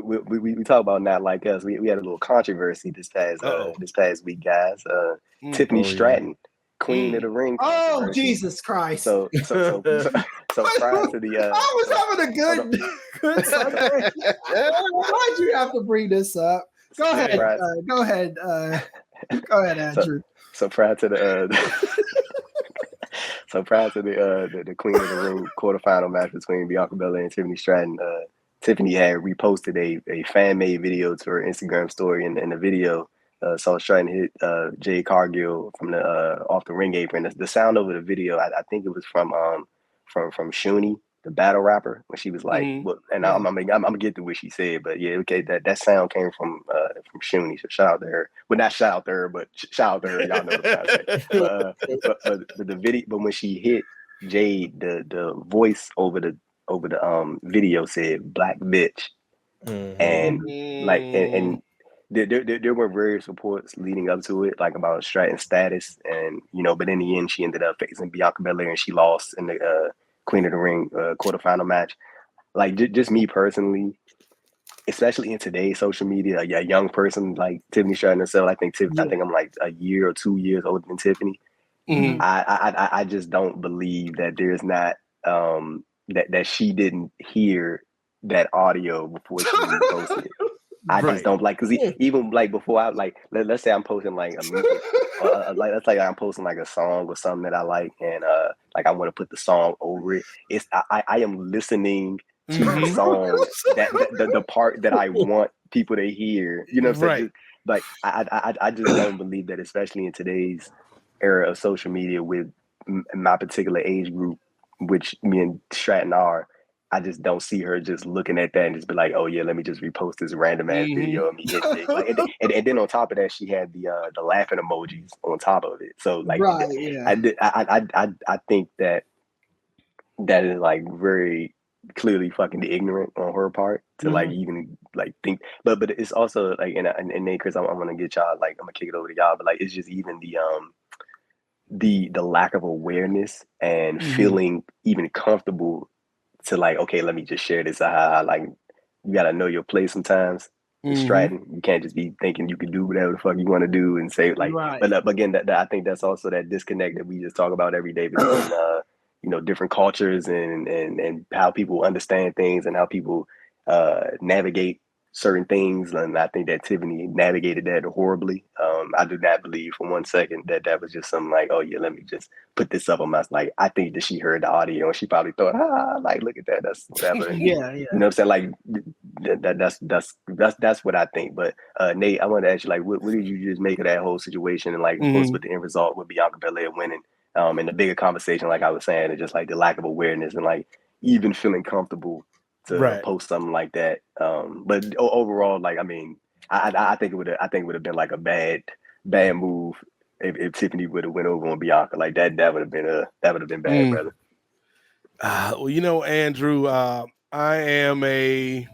we talk about not like us. We had a little controversy this past week, guys. Tiffany Stratton, Queen of the Ring. Oh, Jesus Christ! So prior to the, I was having a good Sunday. Why'd you have to bring this up? Go ahead, Andrew. So prior to the the Queen of the Ring quarterfinal match between Bianca Belair and Tiffany Stratton, Tiffany had reposted a fan made video to her Instagram story, and in the video, saw Stratton hit Jade Cargill from the off the ring apron. The sound over the video, I think it was from Shuni, the battle rapper, when she was like, well, and I'm gonna get to what she said, but yeah, okay, that sound came from Shuni. So shout out to her. Well, not shout out to her, but shout out to her. Y'all know what I'm trying to say. But the video, but when she hit Jade, the voice over the video said "black bitch," and like and there were various reports leading up to it, like about Stratton's status, and but in the end, she ended up facing Bianca Belair, and she lost in the Queen of the Ring quarterfinal match. Like just me personally, especially in today's social media, a young person like Tiffany Stratton herself, I think I'm like a year or 2 years older than Tiffany. I just don't believe that there's not that she didn't hear that audio before she posted it. I just don't because even like before I like let's say I'm posting like a music, like let's say I'm posting like a song or something that I like, and like I want to put the song over it. It's I am listening to the song that the part that I want people to hear. You know what I'm saying? Like I just don't believe that, especially in today's era of social media with my particular age group, which me and Stratton are. I just don't see her just looking at that and just be like, oh yeah, let me just repost this random ass video of me hitting it. Like, and then on top of that, she had the laughing emojis on top of it. So like, I think that is like very clearly fucking ignorant on her part to like even like think. But it's also like, and then Chris, I'm gonna get y'all, like I'm gonna kick it over to y'all, but like it's just even the lack of awareness and feeling even comfortable to like, okay, let me just share this. Like you gotta know your place sometimes. Stratton, you can't just be thinking you can do whatever the fuck you want to do and say like. But again, that I think that's also that disconnect that we just talk about every day between different cultures and how people understand things and how people navigate certain things. And I think that Tiffany navigated that horribly. I do not believe for 1 second that was just something like, oh yeah, let me just put this up on my, like, I think that she heard the audio and she probably thought, like, look at that, that's whatever. You know what I'm saying? Like that's what I think. But Nate, I want to ask you, like, what did you just make of that whole situation, and like, of course, with the end result with Bianca Belair winning, and the bigger conversation, like I was saying, and just like the lack of awareness and like even feeling comfortable to post something like that. But overall, like, I mean, I think it would have been like a bad move if Tiffany would have went over on Bianca. Like that would have been bad, brother. Well, Andrew, I am a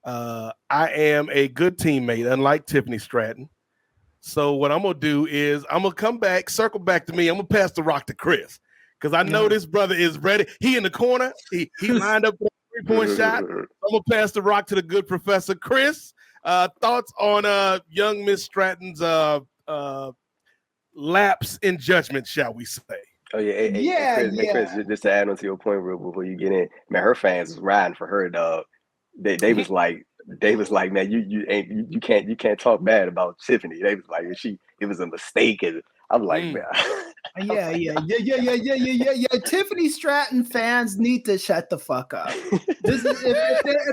good teammate, unlike Tiffany Stratton. So what I'm gonna do is I'm gonna circle back to me. I'm gonna pass the rock to Chris, because I know this brother is ready. He in the corner. He lined up for a 3-point shot. I'm gonna pass the rock to the good professor. Chris, thoughts on young Miss Stratton's lapse in judgment, shall we say? Oh yeah, Chris, just to add on to your point real before you get in, man, her fans was riding for her, dog. They was like, man, you can't talk bad about Tiffany. They was like, it was a mistake, and I'm like, man. Yeah. Tiffany Stratton fans need to shut the fuck up. If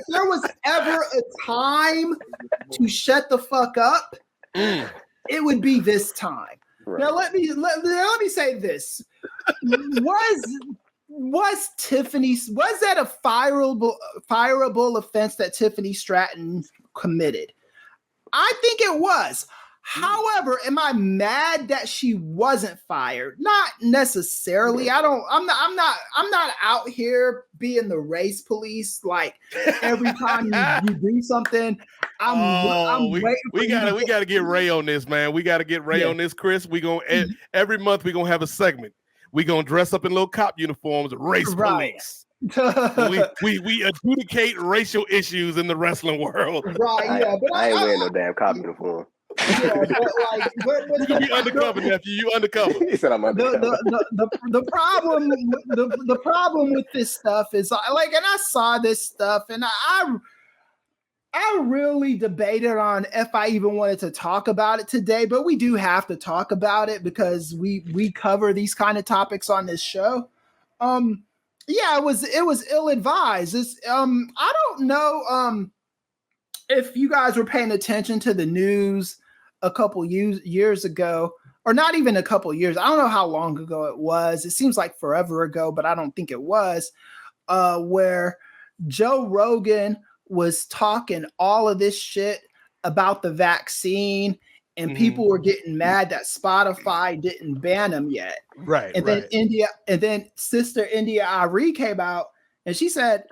there was ever a time to shut the fuck up, it would be this time. Right. Now let me say this: was that a fireable offense that Tiffany Stratton committed? I think it was. However, am I mad that she wasn't fired? Not necessarily. I'm not out here being the race police. Like every time you do something, we gotta get Ray on this, man. We gotta get Ray on this, Chris. Every month we gonna have a segment. We gonna dress up in little cop uniforms, race police. we adjudicate racial issues in the wrestling world. Right, yeah, but I ain't wearing no damn cop uniform. yeah, but You can be undercover, nephew. You undercover. He said I'm undercover. The problem with this stuff is like, and I saw this stuff, and I really debated on if I even wanted to talk about it today, but we do have to talk about it because we cover these kind of topics on this show. Yeah, it was ill-advised. I don't know if you guys were paying attention to the news a couple years ago, or not even a couple years. I don't know how long ago it was. It seems like forever ago, but I don't think it was, where Joe Rogan was talking all of this shit about the vaccine, and people were getting mad that Spotify didn't ban them yet. Right. And then Sister India Ari came out and she said,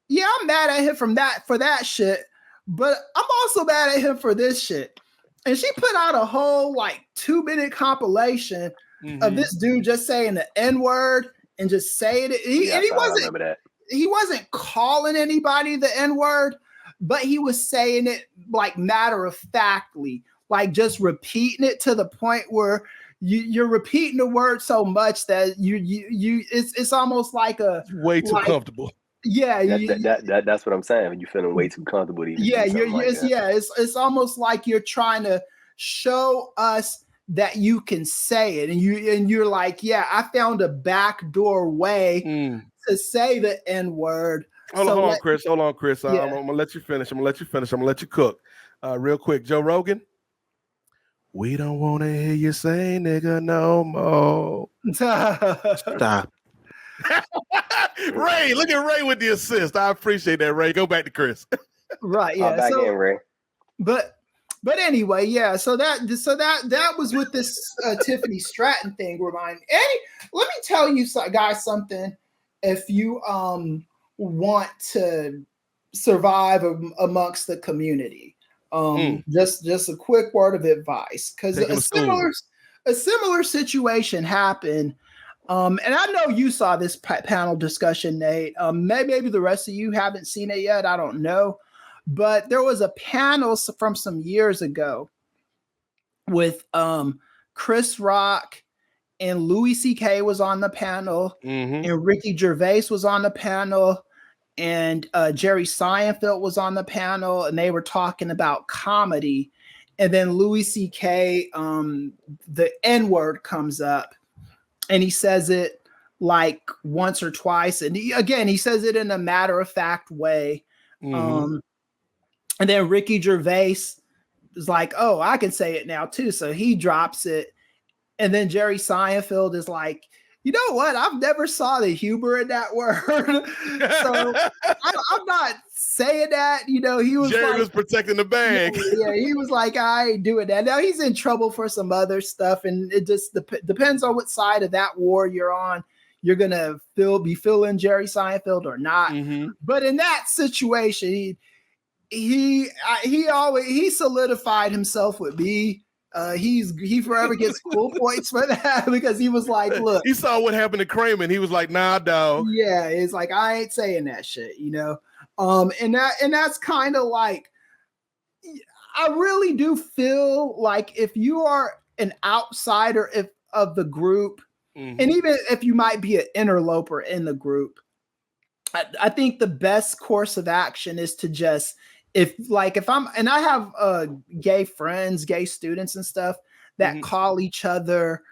"Yeah, I'm mad at him for that shit, but I'm also mad at him for this shit." And she put out a whole like 2-minute compilation of this dude just saying the N-word and just saying it. He wasn't calling anybody the N-word, but he was saying it like matter of factly, like just repeating it to the point where you're repeating the word so much that it's almost like way too comfortable. Yeah, that's what I'm saying. You're feeling way too comfortable. It's almost like you're trying to show us that you can say it, and you're like, yeah, I found a backdoor way to say the N-word. Hold on, Chris. I'm gonna let you finish. I'm gonna let you cook. Real quick, Joe Rogan. We don't want to hear you say nigga no more. Stop. Ray, look at Ray with the assist. I appreciate that, Ray. Go back to Chris. Right, yeah. Back in, Ray. But anyway, yeah. So that was with this Tiffany Stratton thing. Let me tell you guys something. If you want to survive amongst the community, just a quick word of advice, because a similar situation happened. And I know you saw this panel discussion, Nate. Maybe the rest of you haven't seen it yet. I don't know. But there was a panel from some years ago with Chris Rock and Louis C.K. was on the panel, and Ricky Gervais was on the panel, and Jerry Seinfeld was on the panel, and they were talking about comedy. And then Louis C.K., the N-word comes up, and he says it like once or twice. And he says it in a matter-of-fact way. And then Ricky Gervais is like, oh, I can say it now too. So he drops it. And then Jerry Seinfeld is like, you know what? I've never saw the humor in that word. So I'm not saying that. You know, he was Jerry was protecting the bag. Yeah, he was like, I ain't doing that. Now he's in trouble for some other stuff. And it just depends on what side of that war you're on. You're going to be feeling Jerry Seinfeld or not. But in that situation, he solidified himself with me. He forever gets cool points for that because he was like, look, he saw what happened to Kramer. He was like, nah, dog. Yeah, it's like, I ain't saying that shit, you know. And that's kind of like, I really do feel like if you are an outsider of the group, and even if you might be an interloper in the group, I think the best course of action is to just, if I have gay friends, gay students and stuff that call each other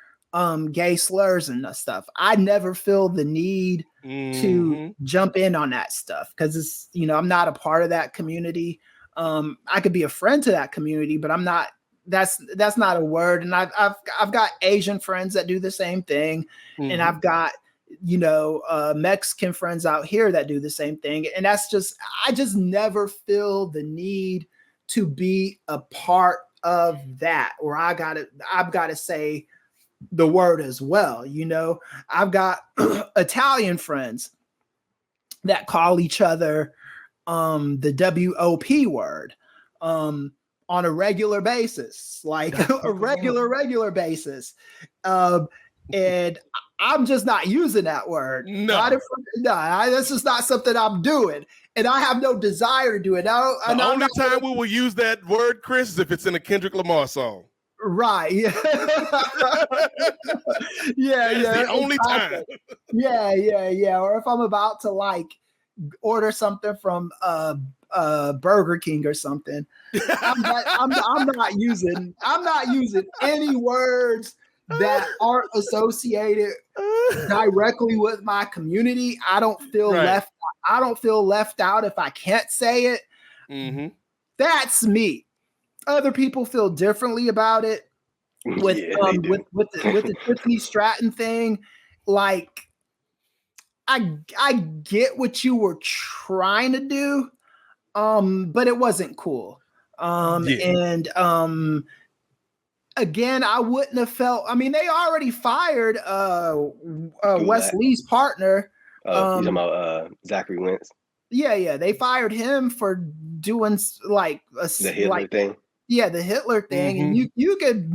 gay slurs and stuff. I never feel the need to jump in on that stuff because it's, you know, I'm not a part of that community. I could be a friend to that community, but I'm not. That's not a word. And I've got Asian friends that do the same thing, and I've got, you know, Mexican friends out here that do the same thing. And that's just, I just never feel the need to be a part of that, or I've got to say the word as well. You know, I've got Italian friends that call each other the WOP word on a regular basis, like a regular basis. and I'm just not using that word. No. This is not something I'm doing, and I have no desire to do it. The only time we will use that word, Chris, is if it's in a Kendrick Lamar song. Right. Yeah. That's the only time. Yeah. Or if I'm about to like order something from Burger King or something, I'm not using any words that aren't associated directly with my community. I don't feel left out if I can't say it. Mm-hmm. That's me. Other people feel differently about it. With the Tiffany Stratton thing, like I get what you were trying to do, but it wasn't cool. And again, I wouldn't have felt. I mean, they already fired Wesley's partner. You talking about Zachary Wentz? Yeah, they fired him for doing like the Hitler thing. Yeah, the Hitler thing, and you could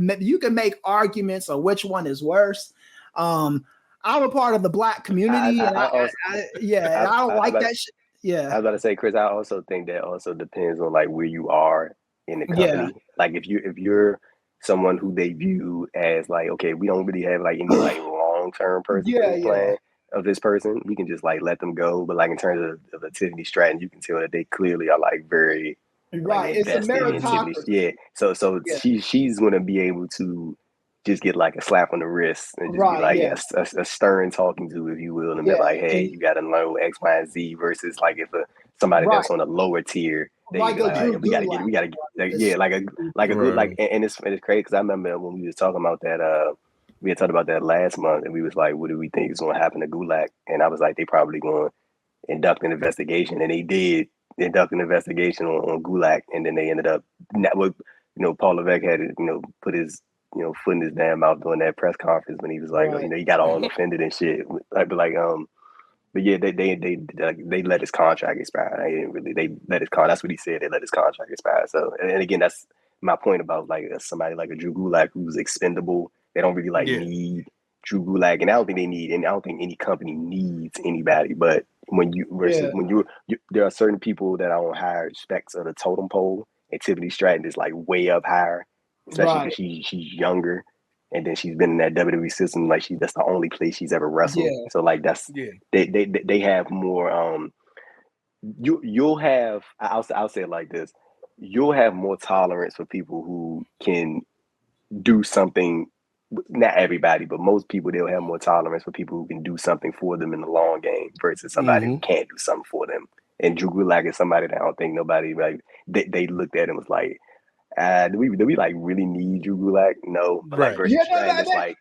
make arguments on which one is worse. I'm a part of the Black community, I don't like that shit. Yeah, I was about to say, Chris, I also think that also depends on like where you are in the company. Yeah. Like if you're someone who they view as like, okay, we don't really have like any like long-term person plan of this person, we can just like let them go. But like in terms of the Tiffany Stratton, you can tell that they clearly are like very right. It's a meritocracy. Yeah. So she's gonna be able to just get like a slap on the wrist and just be like a stern talking to, if you will, and be like, hey, you gotta learn X, Y, and Z versus like if somebody that's on a lower tier, they like be like, hey, we gotta get like a good like, and it's crazy because I remember when we was talking about that we had talked about that last month, and we was like, what do we think is going to happen to Gulak? And I was like, they probably going to induct an investigation, and they did induct an investigation on Gulak, and then they ended up, Paul Levesque had to, put his, foot in his damn mouth during that press conference when he was like, he got all offended and shit. But yeah, they let his contract expire. They let his contract. That's what he said. They let his contract expire. So, and again, that's my point about like somebody like a Drew Gulak who's expendable. They don't really need Drew Gulak, and I don't think they need, and I don't think any company needs anybody. But when you there are certain people that are on higher specs of the totem pole, and Tiffany Stratton is like way up higher, especially because she's younger, and then she's been in that WWE system. Like that's the only place she's ever wrestled. Yeah. So like that's they have more. You'll have. I'll say it like this: you'll have more tolerance for people who can do something. Not everybody, but most people, they'll have more tolerance for people who can do something for them in the long game versus somebody who can't do something for them. And Drew Gulak is somebody that I don't think nobody like. They looked at him and was like, do we like really need Drew Gulak? No, but like versus Stratton, it's like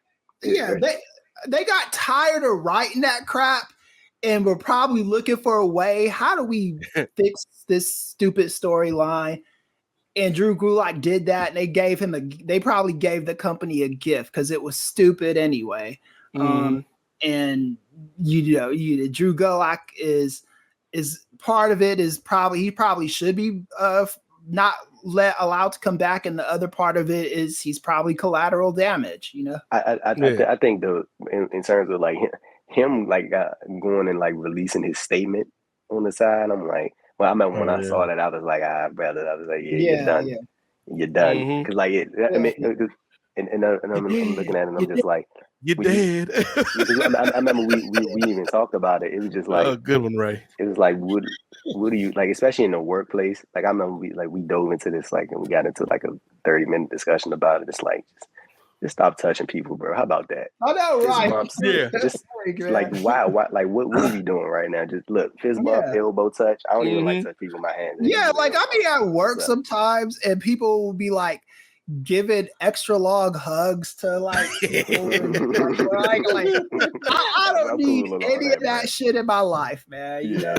they got tired of writing that crap and were probably looking for a way. How do we fix this stupid storyline? And Drew Gulak did that, and they probably gave the company a gift because it was stupid anyway. And Drew Gulak is part of it is he probably should be not allowed to come back, and the other part of it is he's probably collateral damage. I think in terms of like him like going and like releasing his statement on the side, I'm like. Well, I remember when I saw that, I was like, brother, I was like, you're done. Yeah. You're done. Because like, I mean, and I'm looking at it and I'm just like, you're dead. I remember we even talked about it. It was just like, oh, good one, Ray. It was like, what do you, like, especially in the workplace, like I remember we dove into this, like, and we got into like a 30-minute discussion about it. It's like, just stop touching people, bro. How about that? I know, right? Bumps, just like why? Like what are we doing right now? Just look, fist bump, elbow touch. I don't even like touch people with my hands. Yeah, like I be at work sometimes, and people will be like giving extra long hugs to like people. like I don't need any of that shit in my life, man. You know?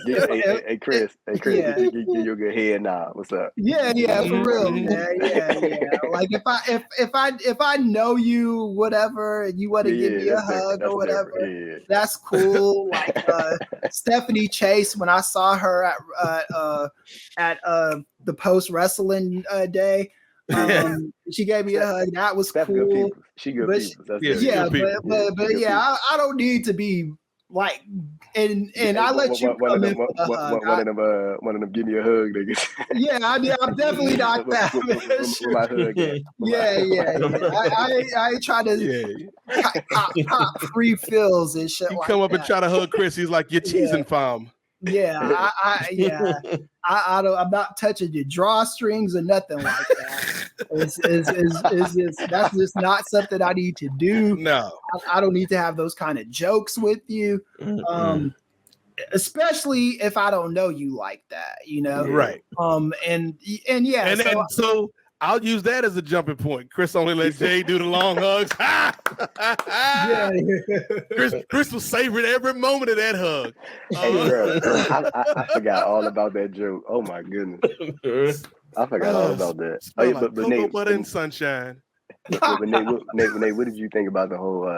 Hey, Chris, you're a good head now. What's up? Yeah, for real, man. Yeah. Like if I know you, whatever, and you want to give me a hug or whatever, that's cool. Like Stephanie Chase, when I saw her at the post wrestling day, She gave me a hug. That was That's cool. good people. She good But people. That's yeah, good. but yeah, I don't need to be like, and I let you come in for the hug. One of them give me a hug, niggas. Yeah, I'm definitely not that. With my hug at. Yeah. I ain't trying to pop free fills and shit. You like come up that. and try to hug Chris. He's like, "You're cheesing, fam." Yeah, I don't. I'm not touching your drawstrings or nothing like that. That's just not something I need to do. No, I don't need to have those kind of jokes with you. Especially if I don't know you like that, you know? Right. So I'll use that as a jumping point. Chris only let Jay do the long hugs. Chris was savoring every moment of that hug. Hey, bro, I forgot all about that joke. Oh my goodness, I forgot all about that. But cocoa butter and sunshine. But Nate, what did you think about the whole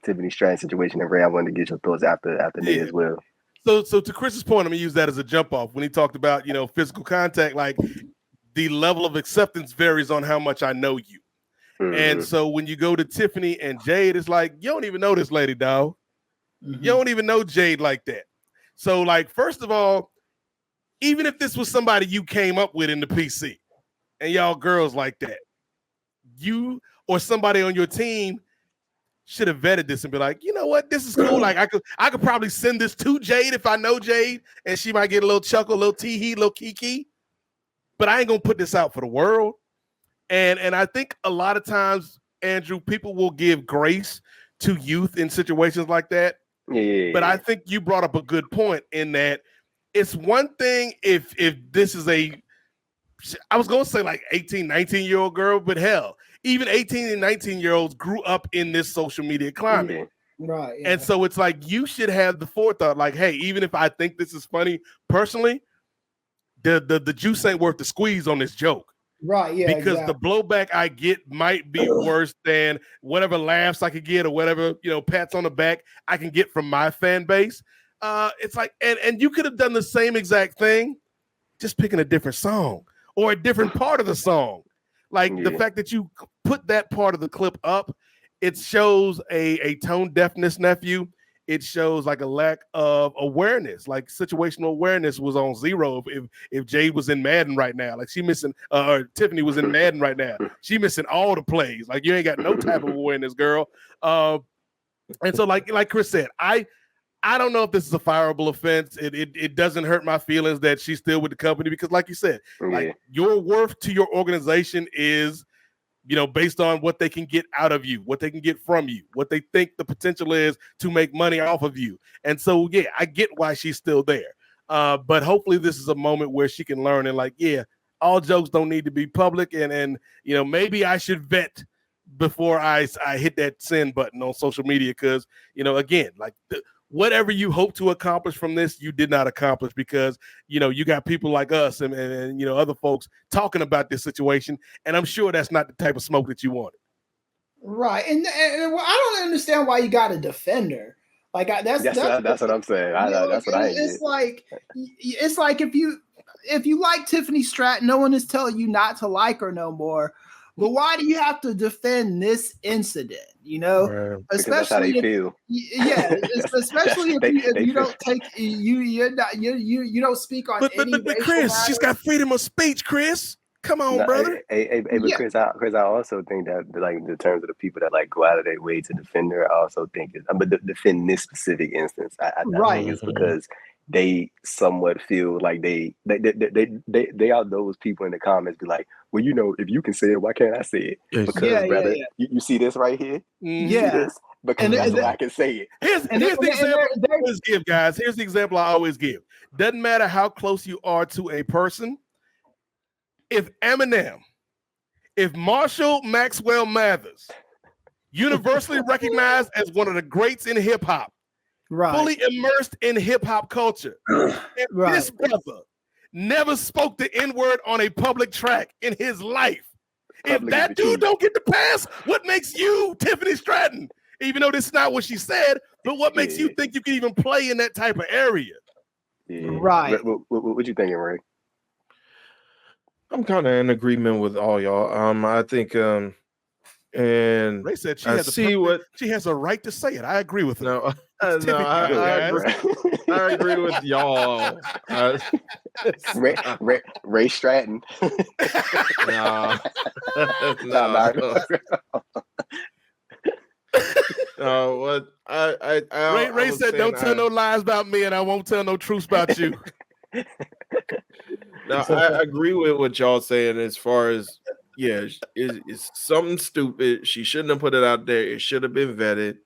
Tiffany Stratton situation? And Ray, I wanted to get your thoughts after Nate as well. So to Chris's point, I'm gonna use that as a jump off when he talked about physical contact. Like the level of acceptance varies on how much I know you. Mm-hmm. And so when you go to Tiffany and Jade, it's like you don't even know this lady, dog. Mm-hmm. You don't even know Jade like that. So like, first of all, even if this was somebody you came up with in the PC and y'all girls like that, you or somebody on your team should have vetted this and be like, you know what, this is cool. Like I could probably send this to Jade if I know Jade, and she might get a little chuckle, a little tee-hee, a little kiki. But I ain't gonna put this out for the world. And I think a lot of times, Andrew, people will give grace to youth in situations like that. Yeah. But I think you brought up a good point in that it's one thing if this is I was gonna say like 18, 19-year-old girl, but hell, even 18 and 19-year-olds grew up in this social media climate. Right. Yeah. And so it's like you should have the forethought, like, hey, even if I think this is funny personally, the juice ain't worth the squeeze on this joke. Right, yeah. Because the blowback I get might be worse than whatever laughs I could get or whatever, pats on the back I can get from my fan base. It's like, and you could have done the same exact thing, just picking a different song or a different part of the song. Like the fact that you put that part of the clip up, it shows a tone deafness nephew. It shows like a lack of awareness, like situational awareness was on zero. If Jade was in Madden right now, like she missing, or Tiffany was in Madden right now, she missing all the plays. Like you ain't got no type of awareness, girl. And so like Chris said, I don't know if this is a fireable offense. It doesn't hurt my feelings that she's still with the company because, like you said, like your worth to your organization is, based on what they can get out of you, what they can get from you, what they think the potential is to make money off of you. And so, yeah, I get why she's still there. But hopefully this is a moment where she can learn and like, yeah, all jokes don't need to be public. And maybe I should vet before I hit that send button on social media. Cause again, like whatever you hope to accomplish from this, you did not accomplish because, you got people like us and other folks talking about this situation. And I'm sure that's not the type of smoke that you wanted. Right. And I don't understand why you got to defend her. Like that's what I'm saying. That's what I get. It's like if you like Tiffany Stratton, no one is telling you not to like her no more. But why do you have to defend this incident? Because that's how they feel. Yeah, especially if you don't take you don't speak on. But Chris, she's got freedom of speech. Chris, come on, brother. But Chris, I also think that like in terms of the people that like go out of their way to defend her, I also think but defend this specific instance. I think it's because they somewhat feel like they are those people in the comments be like, well, if you can say it, why can't I say it? Because brother, you see this right here? Yeah. This? Because that's why I can say it. Here's the example I always give, guys. Here's the example I always give. Doesn't matter how close you are to a person. If Eminem, if Marshall Maxwell Mathers, universally recognized as one of the greats in hip hop, fully immersed in hip hop culture, if this brother never spoke the N-word on a public track in his life, if that dude don't get the pass, what makes you, Tiffany Stratton, even though this is not what she said, but what makes you think you can even play in that type of area? Yeah. Right. What you thinking, Ray? I'm kind of in agreement with all y'all. I think and Ray said she I has see what she has a right to say it. I agree with her. no It's no Tiffany time, guys. I agree with y'all. Ray Stratton. No. What Ray said, "Don't tell no lies about me, and I won't tell no truths about you." No, I agree with what y'all saying as far as it's something stupid. She shouldn't have put it out there. It should have been vetted.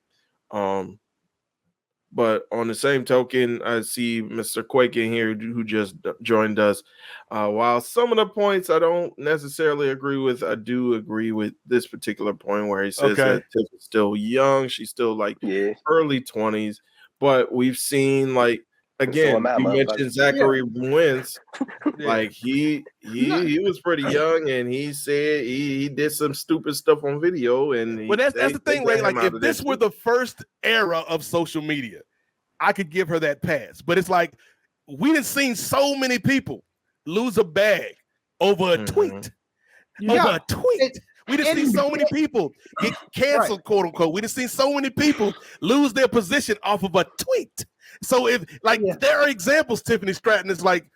But on the same token, I see Mr. Quake in here who just joined us. While some of the points I don't necessarily agree with, I do agree with this particular point where he says that Tiff is still young. She's still like early 20s. But we've seen again, you mentioned Zachary Wentz. Like he was pretty young, and he said he did some stupid stuff on video. And that's the thing, Ray. Like if this were the first era of social media, I could give her that pass. But it's like we done seen so many people lose a bag over a tweet. Over a tweet. We just seen so many people get canceled, quote unquote. We just seen so many people lose their position off of a tweet. So if there are examples, Tiffany Stratton is like,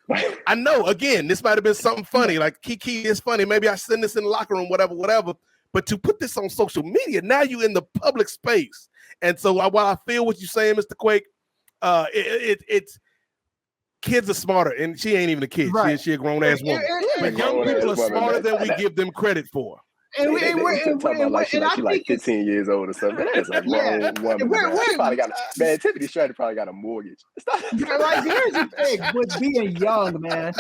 I know, again, this might have been something funny. Like Kiki is funny. Maybe I send this in the locker room, whatever. But to put this on social media, now you in the public space. And so while I feel what you're saying, Mr. Quake, it's kids are smarter, and she ain't even a kid. Right. She a grown ass woman. But young people are smarter than we give them credit for. And she like 15 years old or something. That's a grown woman. Tiffany Stratton probably got a mortgage. Like here's the thing with being young, man.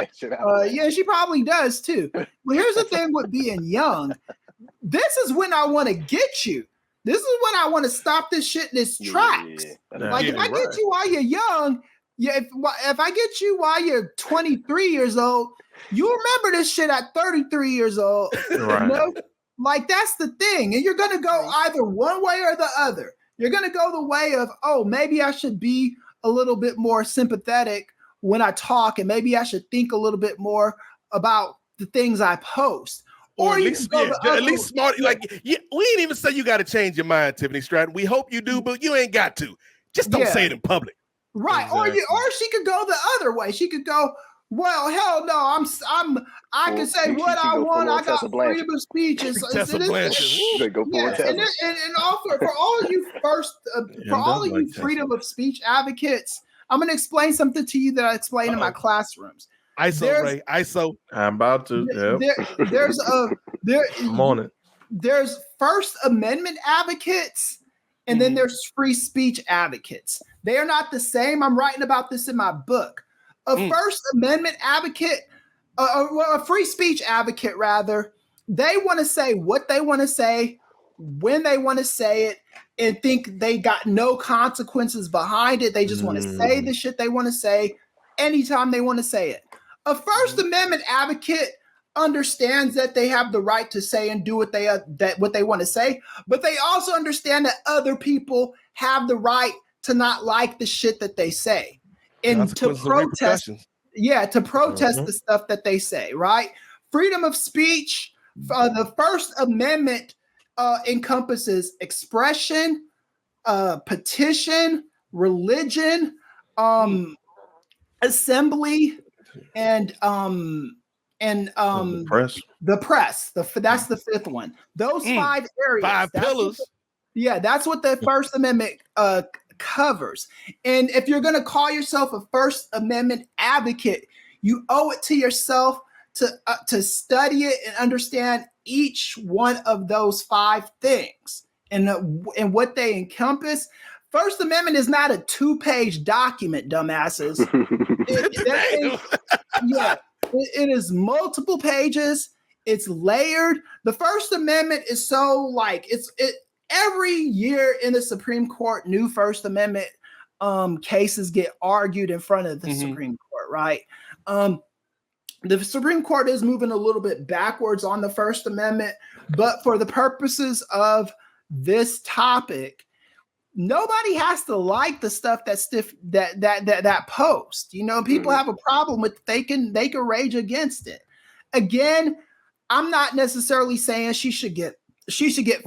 She probably does too. But here's the thing with being young. This is when I want to get you. This is when I want to stop this shit in its tracks. If I get you while you're young, if I get you while you're 23 years old, you remember this shit at 33 years old. Right. You know? Like that's the thing. And you're gonna go either one way or the other. You're gonna go the way of, oh, maybe I should be a little bit more sympathetic when I talk, and maybe I should think a little bit more about the things I post. Or at least, at least smart. We ain't even say you got to change your mind, Tiffany Stratton. We hope you do, but you ain't got to. Just don't say it in public. Right. Exactly. Or she could go the other way. She could go, well, hell no, I can say what I want. I got freedom of speech. And all for all of you freedom of speech advocates, I'm going to explain something to you that I explain in my classrooms. Ray. I'm about to. There's First Amendment advocates, and then there's free speech advocates. They are not the same. I'm writing about this in my book. A First Amendment advocate, a free speech advocate, rather, they want to say what they want to say, when they want to say it, and think they got no consequences behind it. They just want to say the shit they want to say anytime they want to say it. A First Amendment advocate understands that they have the right to say and do what they want to say, but they also understand that other people have the right to not like the shit that they say. And to protest, the stuff that they say, right? Freedom of speech, the First Amendment encompasses expression, petition, religion, assembly, and the press. That's the fifth one. Those 5 areas, 5 pillars. That's what the First Amendment covers. And if you're going to call yourself a First Amendment advocate, you owe it to yourself to study it and understand each one of those 5 things and what they encompass. First Amendment is not a 2-page document, dumbasses. It is multiple pages. It's layered. The First Amendment is so every year in the Supreme Court, new First Amendment cases get argued in front of the Supreme Court, right? The Supreme Court is moving a little bit backwards on the First Amendment, but for the purposes of this topic, nobody has to like the stuff that post. You know, people have a problem with they can rage against it. again, I'm not necessarily saying she should get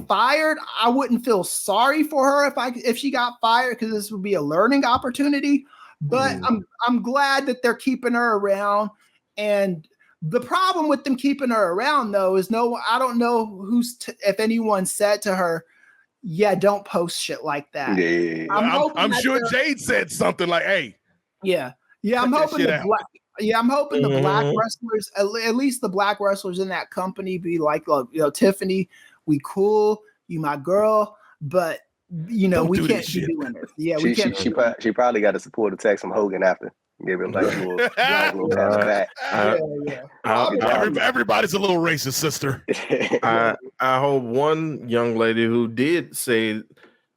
fired. I wouldn't feel sorry for her if she got fired, because this would be a learning opportunity. But I'm glad that they're keeping her around. And the problem with them keeping her around, though, is I don't know if anyone said to her, yeah, don't post shit like that. Yeah. I'm sure Jade said something like, hey. Yeah. I'm hoping the black wrestlers, at least the black wrestlers in that company, be like, look, Tiffany, we cool, you my girl, but we can't be doing this. Yeah, we can't. She probably got a supportive text from Hogan after. Give him like a little pat on the back. Everybody's a little racist, sister. I hope one young lady who did say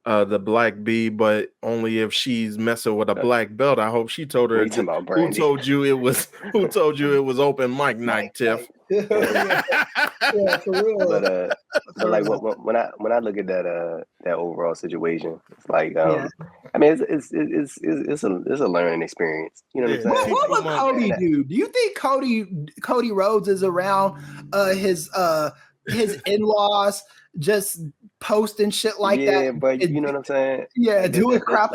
the black B, but only if she's messing with a black belt. I hope she told her who told you it was open mic night, Tiff. Yeah, for real. But like when I look at that overall situation, it's like I mean it's a learning experience. You know what I'm saying? What would Cody do? Do you think Cody Rhodes is around his in-laws just posting shit like that? Yeah, but you know what I'm saying? Yeah, doing crap.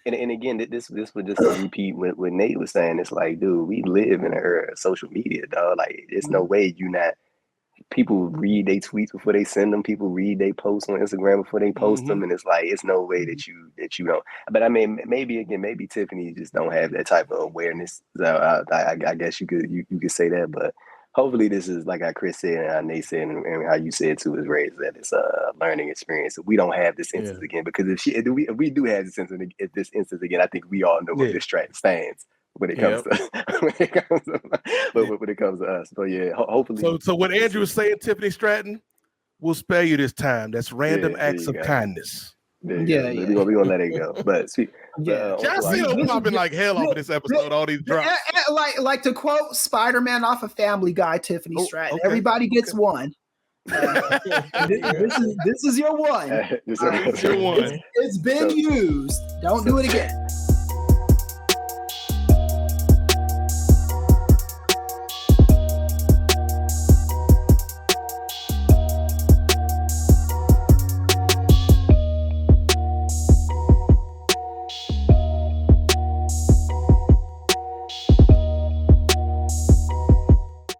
And again, this was just a repeat what Nate was saying. It's like, dude, we live in an era of social media, dog. Like, there's no way people read their tweets before they send them. People read they posts on Instagram before they post them, and it's like, it's no way that you don't. But I mean, maybe Tiffany just don't have that type of awareness. So I guess you could say that, but hopefully this is like how Chris said and how Nate said and how you said too, is raised that it's a learning experience. We don't have this instance again, because if we do have this instance again, I think we all know where this track stands when it comes to us. But yeah, hopefully. So what Andrew was saying, Tiffany Stratton, we'll spare you this time. That's random acts of kindness. We're gonna let it go. But y'all see them popping like hell off of this episode, all these drops. Like to quote Spider-Man off of Family Guy, Tiffany Stratton, everybody gets one. This is your one. This is your one. It's been used. Don't do it again.